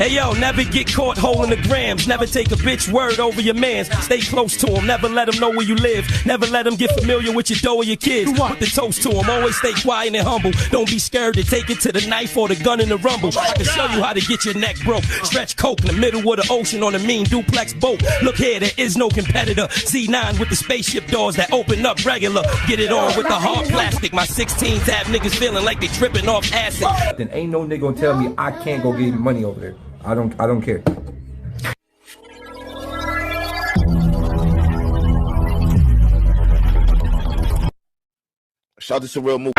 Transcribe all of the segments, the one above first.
Hey yo, never get caught holding the grams. Never take a bitch word over your mans. Stay close to him, never let him know where you live. Never let him get familiar with your dough or your kids. Put the toast to him, always stay quiet and humble. Don't be scared to take it to the knife or the gun in the rumble. I can show you how to get your neck broke. Stretch coke in the middle of the ocean on a mean duplex boat. Look here, there is no competitor. C9 with the spaceship doors that open up regular. Get it on with the hard plastic. My 16s have niggas feeling like they tripping off acid. Then ain't no nigga gonna tell me I can't go get you money over there. I don't care. Shout out to SURREALMOOKIE.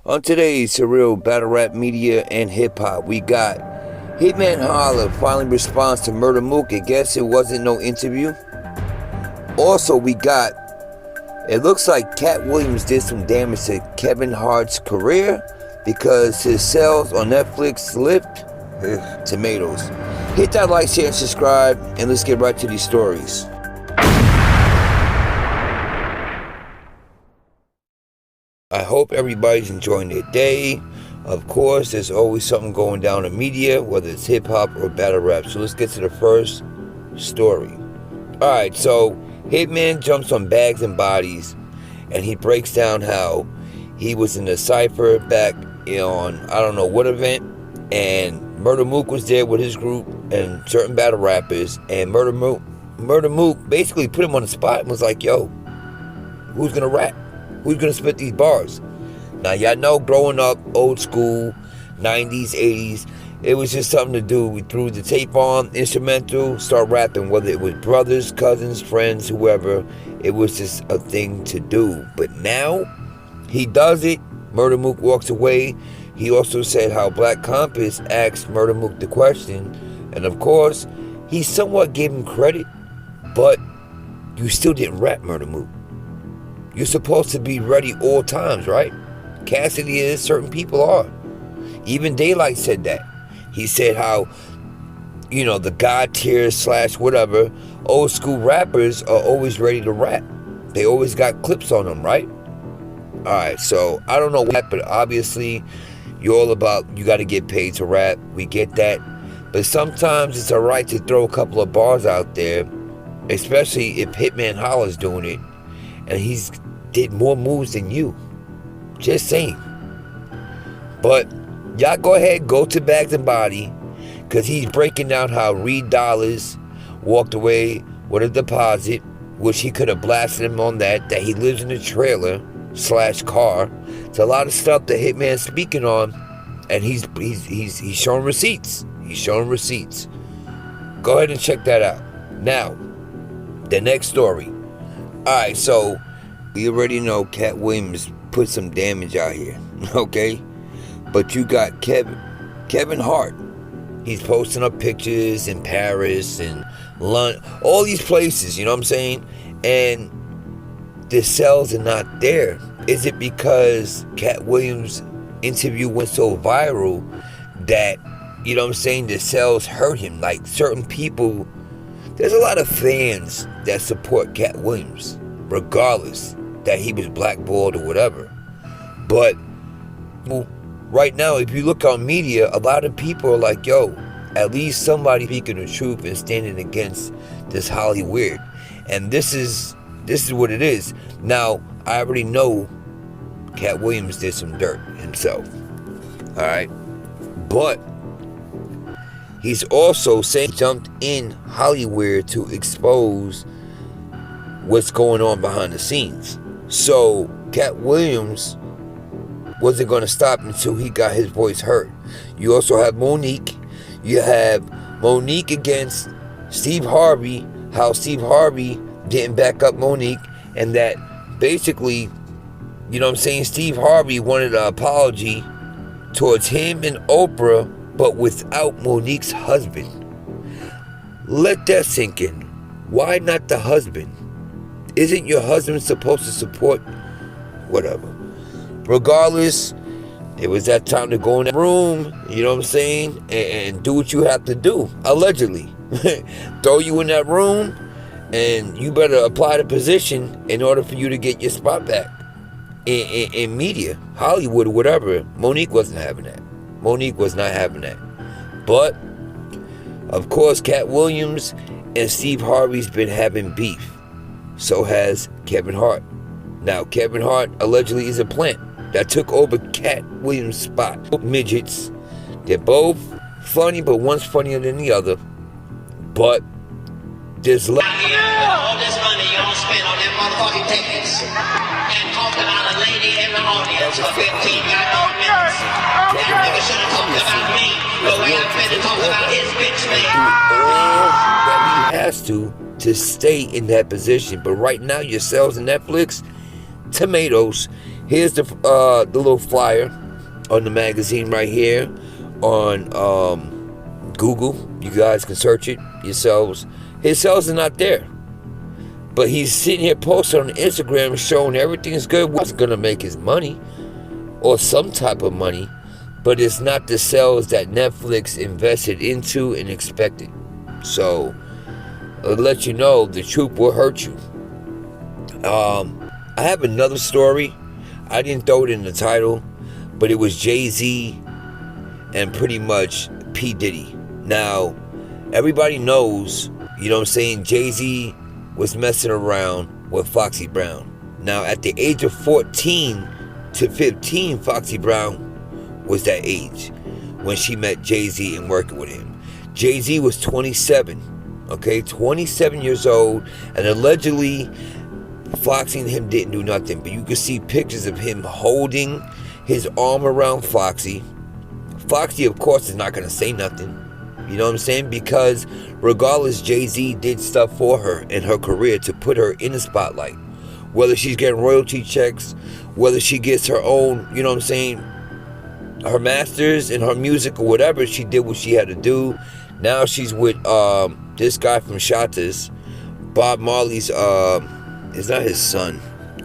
On today's Surreal Battle Rap Media and Hip Hop, we got Hitman Holla finally responds to Murder Mook. I guess it wasn't no interview. Also, we got, it looks like Cat Williams did some damage to Kevin Hart's career because his sales on Netflix slipped. Tomatoes. Hit that like, share, and subscribe, and let's get right to these stories. I hope everybody's enjoying their day. Of course, there's always something going down in media, whether it's hip-hop or battle rap. So let's get to the first story. Alright, so Hitman jumps on Bags and Bodies, and he breaks down how he was in the cypher back on I don't know what event, and Murder Mook was there with his group and certain battle rappers, and Murder Mook basically put him on the spot and was like, yo, who's gonna rap? Who's gonna spit these bars? Now y'all know growing up, old school, 90s, 80s, it was just something to do. We threw the tape on, instrumental, start rapping, whether it was brothers, cousins, friends, whoever, it was just a thing to do. But now, he does it, Murder Mook walks away. He also said how Black Compass asked Murder Mook the question, and of course, he somewhat gave him credit, but you still didn't rap, Murder Mook. You're supposed to be ready all times, right? Cassidy is, certain people are. Even Daylight said that. He said how, you know, the God tier / whatever, old school rappers are always ready to rap. They always got clips on them, right? Alright, so I don't know what, but obviously you're all about, you got to get paid to rap. We get that. But sometimes it's alright to throw a couple of bars out there, especially if Hitman Holla's doing it, and he's did more moves than you. Just saying. But y'all go ahead, go to Bags and Body, because he's breaking down how Reed Dollaz walked away with a deposit, which he could have blasted him on that he lives in a trailer / car. It's a lot of stuff that Hitman's speaking on, and he's showing receipts. He's showing receipts. Go ahead and check that out. Now, the next story. Alright, so we already know Cat Williams put some damage out here, okay? But you got Kevin Hart. He's posting up pictures in Paris and London, all these places, you know what I'm saying? And the sales are not there. Is it because Cat Williams' interview went so viral that, you know what I'm saying, the sales hurt him? Like certain people, there's a lot of fans that support Cat Williams, regardless that he was blackballed or whatever. But well, right now, if you look on media, a lot of people are like, yo, at least somebody speaking the truth and standing against this Hollywood. And this is what it is. Now, I already know Cat Williams did some dirt himself. Alright? But he's also saying he jumped in Hollywood to expose what's going on behind the scenes. So Cat Williams wasn't going to stop until he got his voice heard. You also have Monique. You have Monique against Steve Harvey. How Steve Harvey didn't back up Monique, and that basically, you know what I'm saying, Steve Harvey wanted an apology towards him and Oprah, but without Monique's husband. Let that sink in. Why not the husband? Isn't your husband supposed to support whatever? Regardless, it was that time to go in that room, you know what I'm saying, and do what you have to do, allegedly. Throw you in that room, and you better apply the position in order for you to get your spot back in media, Hollywood, or whatever. Monique wasn't having that. Monique was not having that. But, of course, Cat Williams and Steve Harvey's been having beef. So has Kevin Hart. Now, Kevin Hart allegedly is a plant that took over Cat Williams' spot. Midgets. They're both funny, but one's funnier than the other. But there's all this money you don't spend on them motherfucking tickets and talk about a lady in the audience for 15 goddamn minutes. That nigga should have talked about me the way I've been to talk about his bitch man. All that he has to stay in that position. But right now, your sales on Netflix, tomatoes. Here's the little flyer on the magazine right here on Google. You guys can search it yourselves. His sales are not there. But he's sitting here posting on Instagram showing everything is good. What's going to make his money or some type of money. But it's not the sales that Netflix invested into and expected. So, I'll let you know the truth will hurt you. I have another story. I didn't throw it in the title, but it was Jay-Z and pretty much P. Diddy. Now, everybody knows, you know what I'm saying, Jay-Z was messing around with Foxy Brown. Now, at the age of 14 to 15, Foxy Brown was that age when she met Jay-Z and working with him. Jay-Z was 27, okay, 27 years old, and allegedly Foxy and him didn't do nothing, but you can see pictures of him holding his arm around Foxy. Foxy, of course, is not going to say nothing, you know what I'm saying, because regardless, Jay-Z did stuff for her in her career to put her in the spotlight. Whether she's getting royalty checks, whether she gets her own, you know what I'm saying, her masters in her music or whatever, she did what she had to do. Now she's with this guy from Shotters, Bob Marley's, it's not his son.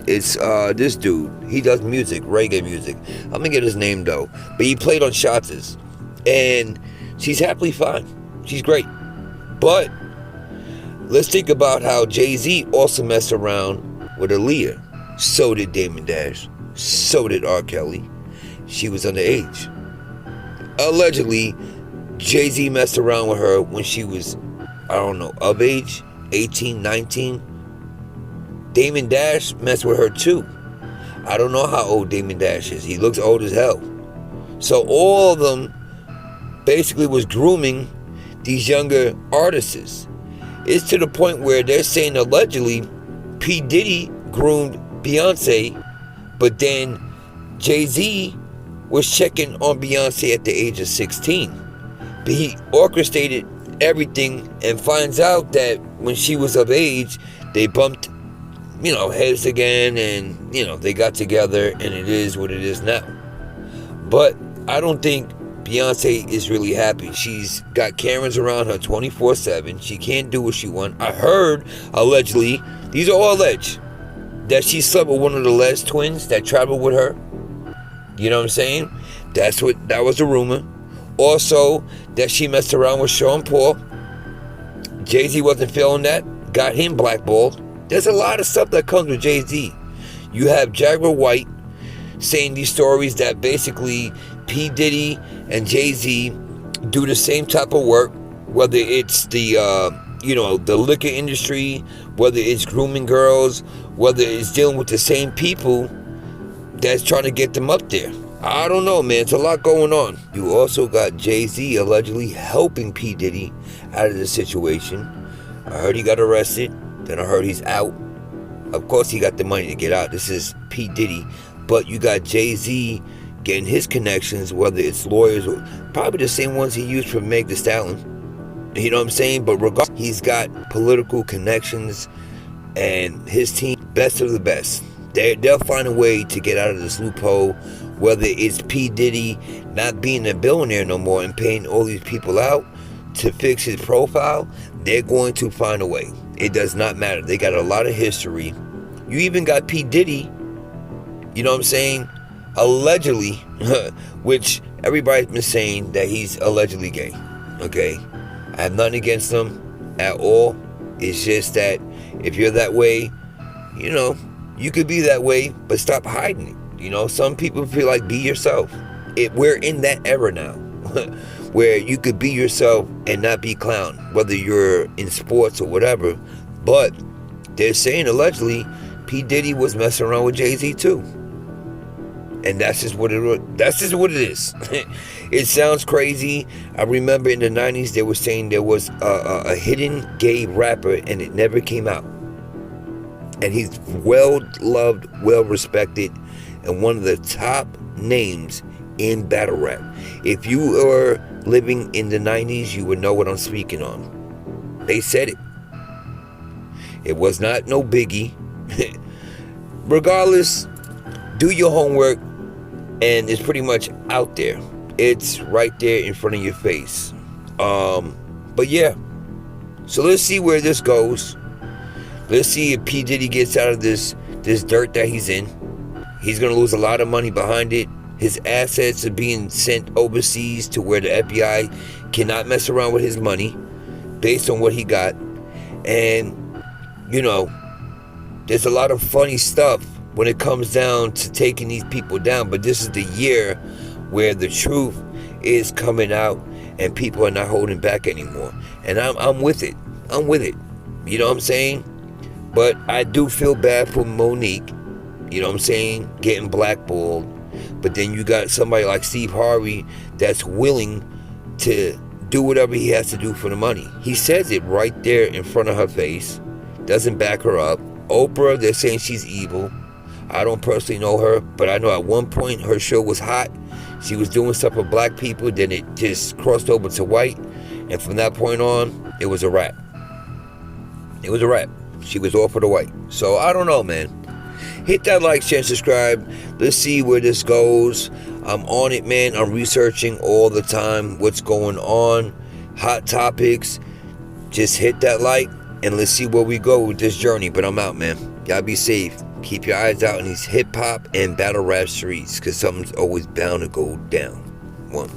It's this dude. He does music, reggae music. I'm gonna get his name though. But he played on Shotters. And she's happily fine. She's great. But let's think about how Jay-Z also messed around with Alliyah. So did Damon Dash. So did R. Kelly. She was underage. Allegedly, Jay-Z messed around with her when she was, I don't know, of age, 18, 19. Damon Dash messed with her too. I don't know how old Damon Dash is. He looks old as hell. So all of them basically was grooming these younger artists. It's to the point where they're saying allegedly P. Diddy groomed Beyonce, but then Jay-Z was checking on Beyonce at the age of 16. But he orchestrated everything and finds out that when she was of age, they bumped, you know, heads again, and, you know, they got together, and it is what it is now. But I don't think Beyonce is really happy. She's got Karens around her 24/7. She can't do what she wants. I heard, allegedly, these are all alleged, that she slept with one of the Les twins that traveled with her. You know what I'm saying? That was the rumor. Also, that she messed around with Sean Paul. Jay-Z wasn't feeling that. Got him blackballed. There's a lot of stuff that comes with Jay-Z. You have Jagger White saying these stories that basically P. Diddy and Jay-Z do the same type of work, whether it's the the liquor industry, whether it's grooming girls, whether it's dealing with the same people that's trying to get them up there. I don't know, man. It's a lot going on. You also got Jay-Z allegedly helping P. Diddy out of the situation. I heard he got arrested. Then I heard he's out. Of course, he got the money to get out. This is P. Diddy. But you got Jay-Z getting his connections, whether it's lawyers or probably the same ones he used for Meg Thee Stallion. You know what I'm saying? But regardless, he's got political connections, and his team, best of the best. They'll find a way to get out of this loophole, whether it's P. Diddy not being a billionaire no more and paying all these people out to fix his profile. They're going to find a way. It does not matter. They got a lot of history. You even got P. Diddy, you know what I'm saying, allegedly, which everybody's been saying that he's allegedly gay, okay? I have nothing against him at all. It's just that if you're that way, you know, you could be that way, but stop hiding it. You know, some people feel like be yourself. We're in that era now where you could be yourself and not be clown, whether you're in sports or whatever. But they're saying allegedly P. Diddy was messing around with Jay-Z too. And that's just what it is. It sounds crazy. I remember in the 90s they were saying there was a hidden gay rapper and it never came out. And he's well loved, well respected, and one of the top names in battle rap. If you are living in the 90s, you would know what I'm speaking on. They said it. It was not no biggie. Regardless, do your homework, and it's pretty much out there. It's right there in front of your face. But yeah, so let's see where this goes. Let's see if P. Diddy gets out of this dirt that he's in. He's gonna lose a lot of money behind it. His assets are being sent overseas to where the FBI cannot mess around with his money based on what he got. And, you know, there's a lot of funny stuff when it comes down to taking these people down. But this is the year where the truth is coming out and people are not holding back anymore. And I'm with it. I'm with it. You know what I'm saying? But I do feel bad for Monique, you know what I'm saying, getting blackballed. But then you got somebody like Steve Harvey that's willing to do whatever he has to do for the money. He says it right there in front of her face, doesn't back her up. Oprah, they're saying she's evil. I don't personally know her, but I know at one point her show was hot. She was doing stuff for black people, then it just crossed over to white. And from that point on, it was a wrap. It was a wrap. She was all for the white. So I don't know, man. Hit that like, share, and subscribe. Let's see where this goes. I'm on it, man. I'm researching all the time what's going on. Hot topics. Just hit that like, and let's see where we go with this journey. But I'm out, man. Y'all be safe. Keep your eyes out in these hip-hop and battle rap streets, because something's always bound to go down. One.